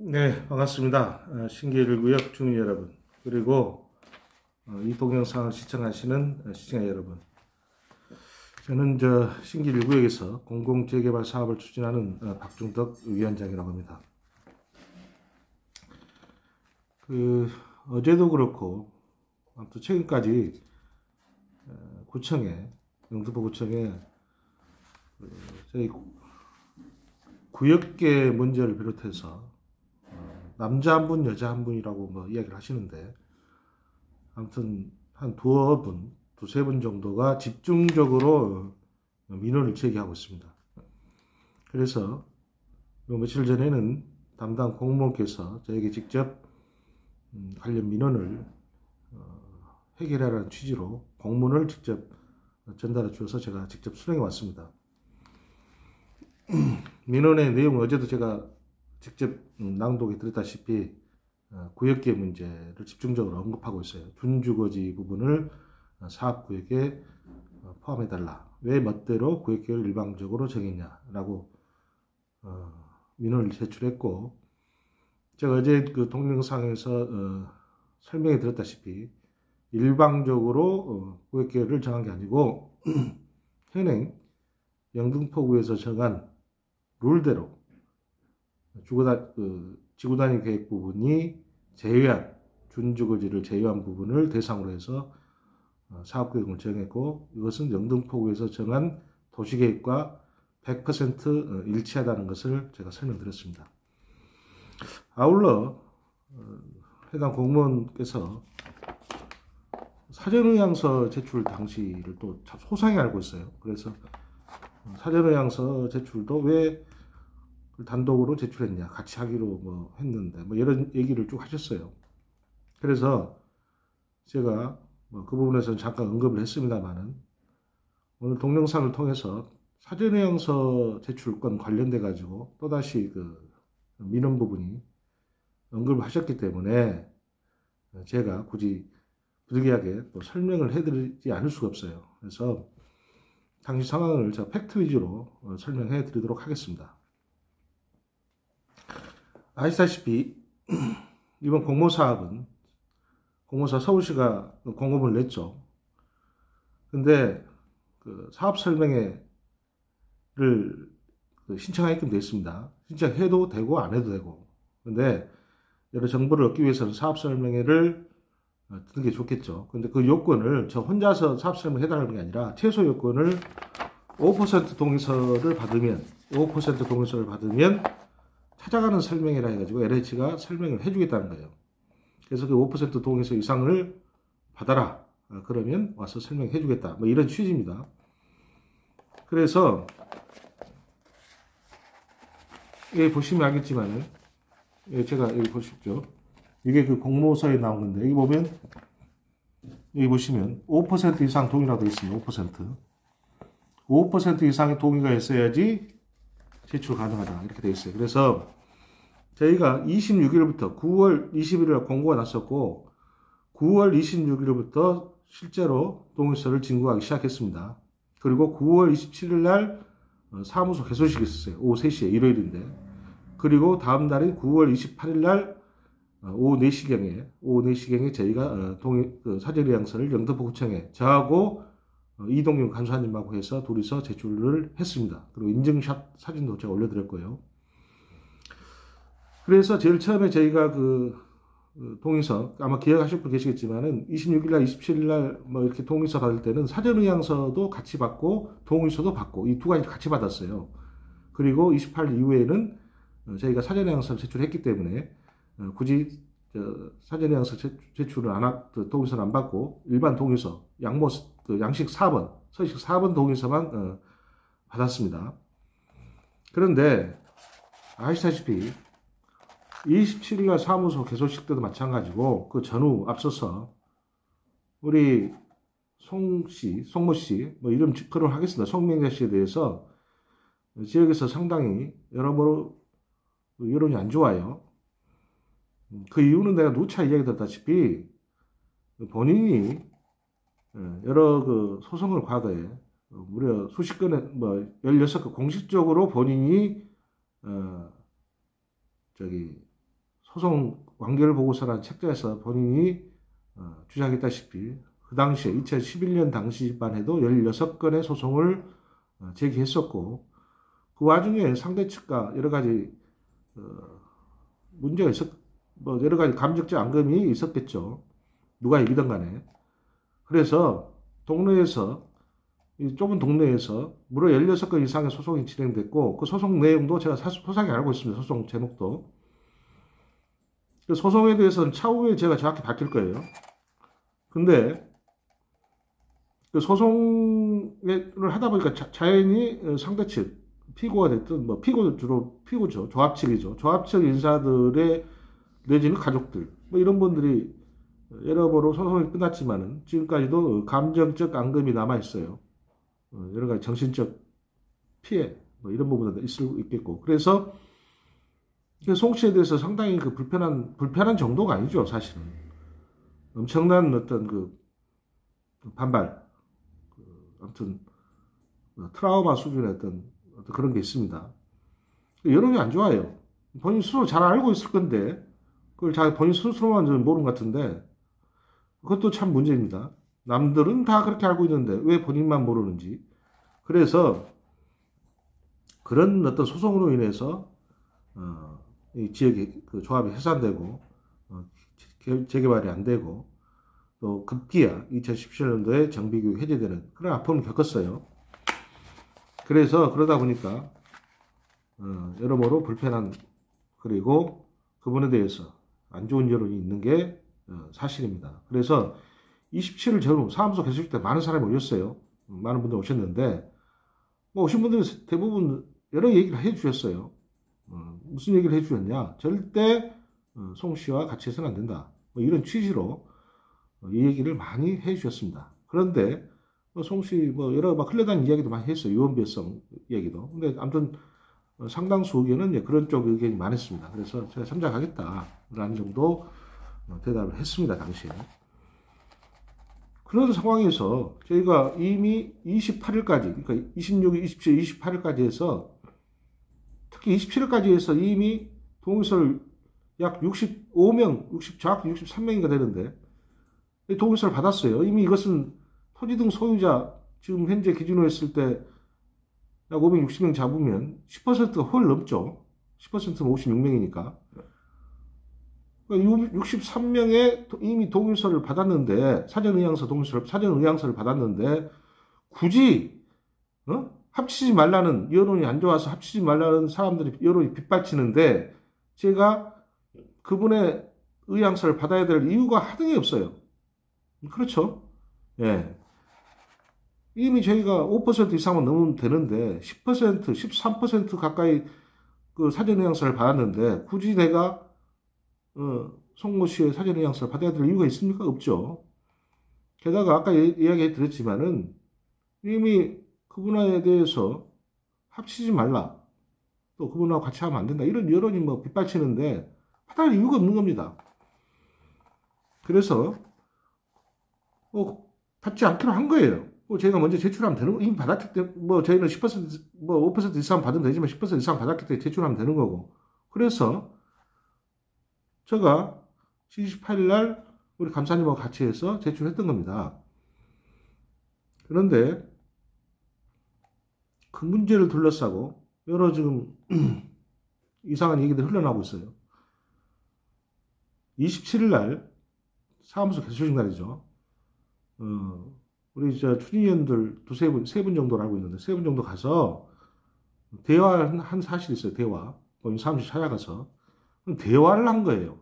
네, 반갑습니다. 신기일구역 주민 여러분, 그리고 이 동영상을 시청하시는 시청자 여러분. 저는 신기일구역에서 공공재개발 사업을 추진하는 박중덕 위원장이라고 합니다. 어제도 그렇고, 아무튼 최근까지 영등포구청에 저희 구역계 문제를 비롯해서 남자 한 분, 여자 한 분이라고 이야기를 하시는데, 아무튼 한 두세 분 정도가 집중적으로 민원을 제기하고 있습니다. 그래서 며칠 전에는 담당 공무원께서 저에게 직접 관련 민원을 해결하라는 취지로 공문을 직접 전달해 주어서 제가 직접 수령해 왔습니다. 민원의 내용은 어제도 제가 직접 낭독에 드렸다시피 구역계 문제를 집중적으로 언급하고 있어요. 준주거지 부분을 사업구역에 포함해달라. 왜 멋대로 구역계를 일방적으로 정했냐라고 민원을 제출했고, 제가 어제 그 동영상에서 설명해 드렸다시피 일방적으로 구역계를 정한 게 아니고 현행 영등포구에서 정한 룰대로 지구단위 계획 부분이 제외한, 준주거지를 제외한 부분을 대상으로 해서 사업계획을 정했고, 이것은 영등포구에서 정한 도시계획과 100% 일치하다는 것을 제가 설명드렸습니다. 아울러 해당 공무원께서 사전의향서 제출 당시를 또 소상히 알고 있어요. 그래서 사전의향서 제출도 왜 단독으로 제출했냐, 같이 하기로 했는데 이런 얘기를 쭉 하셨어요. 그래서 제가 그 부분에서는 잠깐 언급을 했습니다만은, 오늘 동영상을 통해서 사전의향서 제출권 관련돼 가지고 또다시 민원 부분이 언급을 하셨기 때문에 제가 굳이 부득이하게 또 설명을 해드리지 않을 수가 없어요. 그래서 당시 상황을 제가 팩트 위주로 설명해 드리도록 하겠습니다. 아시다시피 이번 공모사업은 서울시가 공고문을 냈죠. 근데 사업 설명회를 신청하게끔 되어 있습니다. 신청해도 되고 안 해도 되고. 근데 여러 정보를 얻기 위해서는 사업 설명회를 듣는 게 좋겠죠. 근데 그 요건을 저 혼자서 사업 설명 해달라는 게 아니라 최소 요건을 5% 동의서를 받으면 찾아가는 설명이라 해가지고 LH가 설명을 해주겠다는 거예요. 그래서 그 5% 동의서 이상을 받아라. 그러면 와서 설명해주겠다. 이런 취지입니다. 그래서 여기 보시면 알겠지만은, 제가 여기 보십시오. 이게 그 공모서에 나온 건데, 여기 보시면 5% 이상 동의라고 되어 있습니다. 5% 이상의 동의가 있어야지 제출 가능하다, 이렇게 되어 있어요. 그래서 저희가 26일부터 9월 21일 공고가 났었고, 9월 26일부터 실제로 동의서를 진구하기 시작했습니다. 그리고 9월 27일 날 사무소 개소식이 있었어요. 오후 3시에, 일요일인데. 그리고 다음 날인 9월 28일 날 오후 4시경에 저희가 사전의향서를 영등포구청에 저하고 이동윤 간사님하고 해서 둘이서 제출을 했습니다. 그리고 인증샷 사진도 제가 올려드렸고요. 그래서 제일 처음에 저희가 동의서, 아마 기억하실 분 계시겠지만은 26일날, 27일날 이렇게 동의서 받을 때는 사전의향서도 같이 받고 동의서도 받고 이 두 가지 같이 받았어요. 그리고 28일 이후에는 저희가 사전의향서를 제출했기 때문에 굳이 사전의향서 제출을 동의서를 안 받고 일반 동의서, 양식 4번, 서식 4번 동의서만 받았습니다. 그런데 아시다시피 27일날 사무소 개소식 때도 마찬가지고 그 전후 앞서서 우리 송모 씨, 이름 거론하겠습니다. 송명자 씨에 대해서 지역에서 상당히 여러모로 여론이 안 좋아요. 그 이유는 내가 누차 이야기 드렸다시피 본인이 여러 소송을 과거에 무려 수십 건의 16건 공식적으로 본인이 소송 완결 보고서라는 책자에서 본인이 주장했다시피 그 당시에 2011년 당시만 해도 16건의 소송을 제기했었고 그 와중에 상대 측과 여러 가지 문제가 뭐 여러 가지 감정적 앙금이 있었겠죠. 누가 이기든 간에. 그래서 동네에서 이 좁은 동네에서 무려 16건 이상의 소송이 진행됐고 그 소송 내용도 제가 소상히 알고 있습니다. 소송 제목도. 그 소송에 대해서는 차후에 제가 정확히 밝힐 거예요. 근데 그 소송을 하다 보니까 자연히 상대 측 피고가 됐든 뭐 주로 피고죠. 조합 측이죠. 조합 측 인사들의 내지는 가족들 뭐 이런 분들이 여러모로 소송이 끝났지만은 지금까지도 감정적 앙금이 남아 있어요. 여러 가지 정신적 피해 뭐 이런 부분도 있을 수 있겠고 그래서 송 씨에 대해서 상당히 그 불편한 정도가 아니죠 사실은 엄청난 어떤 그 반발 아무튼 트라우마 수준의 어떤 그런 게 있습니다. 여론이 안 좋아요. 본인 스스로 잘 알고 있을 건데 그걸 본인 스스로만 모르는 것 같은데 그것도 참 문제입니다. 남들은 다 그렇게 알고 있는데 왜 본인만 모르는지. 그래서 그런 어떤 소송으로 인해서 이 지역의 그 조합이 해산되고 재개발이 안 되고 또 급기야 2017년도에 정비교육 해제되는 그런 아픔을 겪었어요. 그래서 그러다 보니까 여러모로 불편한 그리고 그분에 대해서 안 좋은 여론이 있는 게 사실입니다. 그래서 27일 저녁 사무소 개소식 때 많은 사람이 오셨어요. 많은 분들 오셨는데 뭐 오신 분들은 대부분 여러 얘기를 해주셨어요. 무슨 얘기를 해주셨냐? 절대 송 씨와 같이 해서는 안 된다. 뭐 이런 취지로 이 얘기를 많이 해주셨습니다. 그런데 송 씨 뭐 여러 막 흘러다니는 이야기도 많이 했어요. 유언비어성 얘기도. 근데 아무튼 상당수 의견은 그런 쪽 의견이 많았습니다. 그래서 제가 참작하겠다라는 정도 대답을 했습니다. 당시에. 그런 상황에서 저희가 이미 28일까지, 그러니까 26일, 27일, 28일까지 해서 특히 27일까지 해서 이미 동의서를 약 65명, 정확히 63명인가 되는데 동의서를 받았어요. 이미 이것은 토지 등 소유자 지금 현재 기준으로 했을 때 약 560명 잡으면 10%가 훨 넘죠. 10%면 56명이니까. 63명의 이미 동의서를 받았는데 사전의향서를 받았는데 굳이 합치지 말라는 여론이 안 좋아서 합치지 말라는 사람들이 여론이 빗발치는데 제가 그분의 의향서를 받아야 될 이유가 하등이 없어요. 그렇죠? 예. 이미 저희가 5% 이상은 넘으면 되는데 10%, 13% 가까이 그 사전의향서를 받았는데 굳이 내가 송모 씨의 사전의향서를 받아야 될 이유가 있습니까? 없죠. 게다가 아까 이야기 드렸지만은 이미 그분에 대해서 합치지 말라. 또 그분하고 같이 하면 안 된다. 이런 여론이 뭐 빗발치는데 받아야 이유가 없는 겁니다. 그래서 받지 않기로 한 거예요. 저희가 먼저 제출하면 되는 거, 이미 받았기 때문에, 뭐, 저희는 10%, 뭐, 5% 이상 받으면 되지만 10% 이상 받았기 때문에 제출하면 되는 거고. 그래서, 제가 28일 날 우리 감사님하고 같이 해서 제출했던 겁니다. 그런데, 그 문제를 둘러싸고, 여러 지금, 이상한 얘기들이 흘러나오고 있어요. 27일 날, 사무소 개소식 날이죠. 우리 추진위원들 세 분 정도로 알고 있는데, 3분 정도 가서, 대화한 사실이 있어요, 대화. 사무실 찾아가서. 대화를 한 거예요.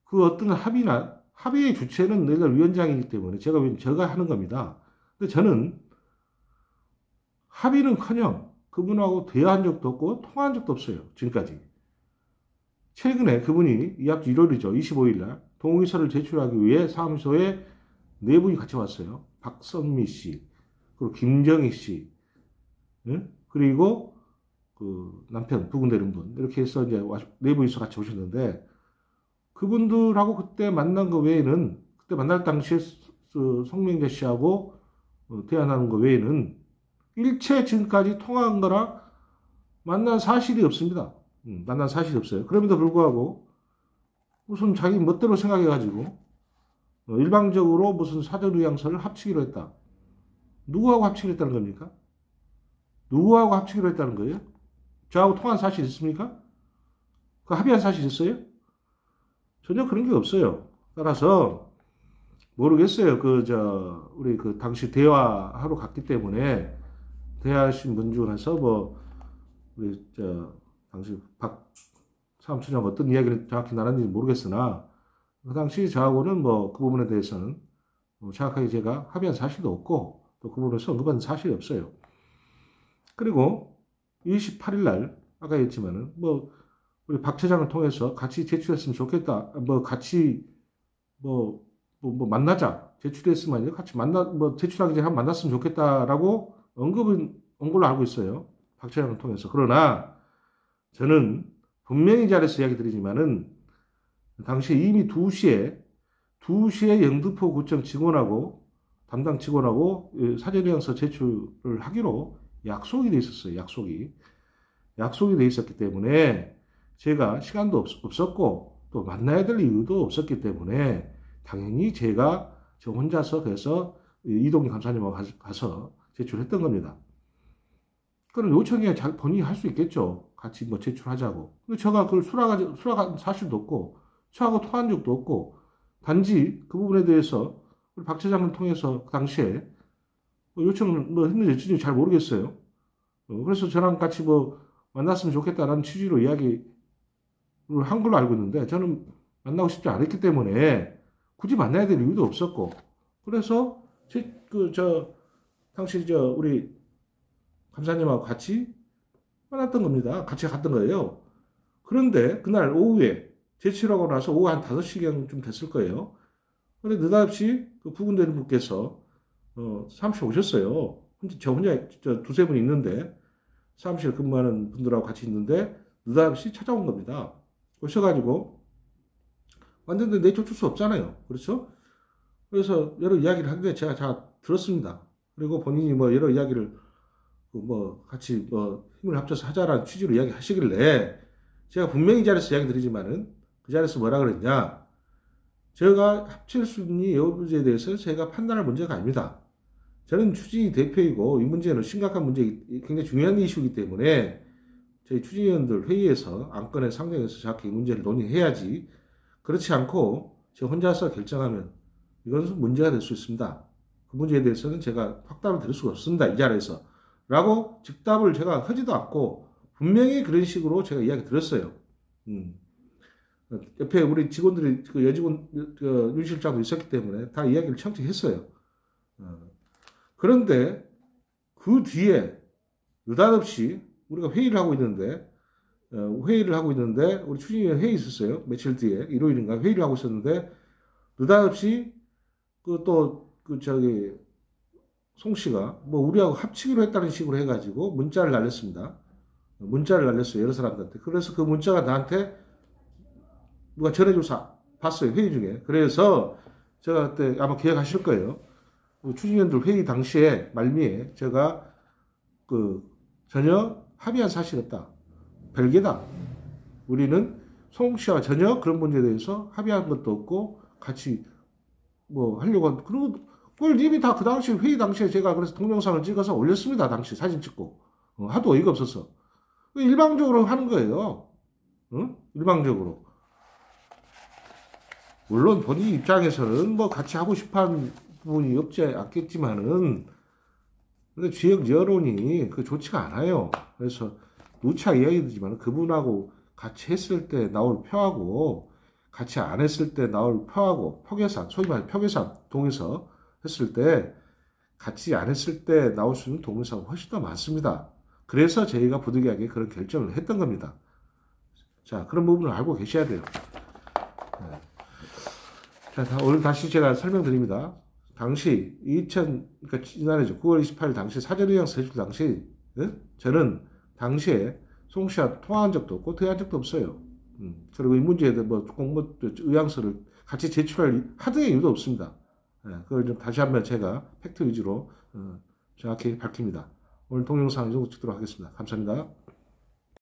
그 어떤 합의의 주체는 내가 위원장이기 때문에 제가 하는 겁니다. 근데 저는 합의는커녕 그분하고 대화한 적도 없고, 통화한 적도 없어요, 지금까지. 최근에 그분이, 이 앞 일요일이죠, 25일 날, 동의서를 제출하기 위해 사무소에 4분이 같이 왔어요. 박선미 씨, 그리고 김정희 씨, 그리고 그 남편, 부군되는 분, 이렇게 해서 이제 4분이서 같이 오셨는데, 그분들하고 그때 만난 거 외에는, 그때 만날 당시에 송명재 씨하고 대화하는 거 외에는 일체 지금까지 통화한 거나 만난 사실이 없습니다. 만난 사실이 없어요. 그럼에도 불구하고 무슨 자기 멋대로 생각해가지고 일방적으로 무슨 사전의향서를 합치기로 했다. 누구하고 합치기로 했다는 겁니까? 누구하고 합치기로 했다는 거예요? 저하고 통한 사실 있습니까? 그 합의한 사실 있어요? 전혀 그런 게 없어요. 따라서 모르겠어요. 우리 당시 대화하러 갔기 때문에 대화하신 분 중에서 우리 당시 박 사무처장 어떤 이야기를 정확히 나눴는지 모르겠으나 그 당시 저하고는 그 부분에 대해서는 정확하게 제가 합의한 사실도 없고 또 그 부분에서 언급한 사실이 없어요. 그리고 28일 날 아까 했지만은 우리 박 처장을 통해서 같이 제출했으면 좋겠다. 같이 만나자. 제출했으면 아니라 같이 제출하기 전에 한번 만났으면 좋겠다라고 온 걸로 알고 있어요. 박 처장을 통해서. 그러나 저는 분명히 이 자리에서 이야기 드리지만은 당시 이미 2시에 영등포 구청 직원하고 담당 직원하고 사전의향서 제출을 하기로 약속이 돼 있었어요. 약속이 돼 있었기 때문에 제가 시간도 없었고 또 만나야 될 이유도 없었기 때문에 당연히 제가 저 혼자서 그래서 이동희 감사님하고 가서 제출했던 겁니다. 그럼 요청해야 본인이 할 수 있겠죠. 같이 제출하자고. 근데 제가 그걸 수락한 사실도 없고 저하고 통한 적도 없고 단지 그 부분에 대해서 우리 박 처장을 통해서 그 당시에 요청을 했는지 잘 모르겠어요. 그래서 저랑 같이 만났으면 좋겠다라는 취지로 이야기를 한 걸로 알고 있는데 저는 만나고 싶지 않았기 때문에 굳이 만나야 될 이유도 없었고 그래서 당시 우리 감사님하고 같이 만났던 겁니다. 같이 갔던 거예요. 그런데 그날 오후에 제출하고 나서 오후 한 5시경 좀 됐을 거예요. 근데 느닷없이 그 부근되는 분께서 사무실 오셨어요. 저 혼자 두세 분 있는데 사무실 근무하는 분들하고 같이 있는데 느닷없이 찾아온 겁니다. 오셔가지고 완전 내쫓을 수 없잖아요. 그렇죠? 그래서 여러 이야기를 하는데 제가 다 들었습니다. 그리고 본인이 여러 이야기를 같이 힘을 합쳐서 하자라는 취지로 이야기하시길래 제가 분명히 이 자리에서 이야기 드리지만은 그 자리에서 뭐라 그랬냐? 제가 합칠 수 있는 이 문제에 대해서 제가 판단할 문제가 아닙니다. 저는 추진위 대표이고 이 문제는 심각한 문제, 굉장히 중요한 이슈이기 때문에 저희 추진위원들 회의에서 안건에 상정해서 정확히 이 문제를 논의해야지 그렇지 않고 제가 혼자서 결정하면 이것은 문제가 될 수 있습니다. 그 문제에 대해서는 제가 확답을 드릴 수가 없습니다. 이 자리에서. 라고 즉답을 제가 하지도 않고 분명히 그런 식으로 제가 이야기 드렸어요. 옆에 우리 직원들이 여직원 윤 실장도 있었기 때문에 다 이야기를 청취했어요. 그런데 그 뒤에 느닷없이 우리가 회의를 하고 있는데 우리 추진위원 회의 있었어요. 며칠 뒤에 일요일인가 회의를 하고 있었는데 느닷없이 송 씨가 우리하고 합치기로 했다는 식으로 해가지고 문자를 날렸습니다. 문자를 날렸어요. 여러 사람들한테. 그래서 그 문자가 나한테 누가 전해줘서 봤어요. 회의 중에. 그래서 제가 그때 아마 기억하실 거예요. 추진위원들 회의 당시에 말미에 제가 전혀 합의한 사실이 없다. 별개다. 우리는 송 씨와 전혀 그런 문제에 대해서 합의한 것도 없고 같이 하려고 그리고 그걸 이미 다 그 당시 회의 당시에 제가 그래서 동영상을 찍어서 올렸습니다. 당시 사진 찍고 하도 어이가 없어서 일방적으로 하는 거예요. 일방적으로. 물론 본인 입장에서는 같이 하고 싶어하는 부분이 없지 않겠지만은 근데 지역 여론이 좋지가 않아요. 그래서 누차 이야기드리지만 그분하고 같이 했을 때 나올 표하고 같이 안 했을 때 나올 표하고 표계산, 소위 말해 표계산 동의서 했을 때 같이 안 했을 때 나올 수 있는 동의서가 훨씬 더 많습니다. 그래서 저희가 부득이하게 그런 결정을 했던 겁니다. 자, 그런 부분을 알고 계셔야 돼요. 네. 자, 오늘 다시 제가 설명드립니다. 당시 그러니까 지난해죠. 9월 28일 당시 사전의향서 제출 당시 저는 당시에 송 씨와 통화한 적도 없고 대화한 적도 없어요. 그리고 이 문제에 대해 의향서를 같이 제출할 하등의 이유도 없습니다. 그걸 좀 다시 한번 제가 팩트 위주로 정확히 밝힙니다. 오늘 동영상 이 정도 찍도록 하겠습니다. 감사합니다.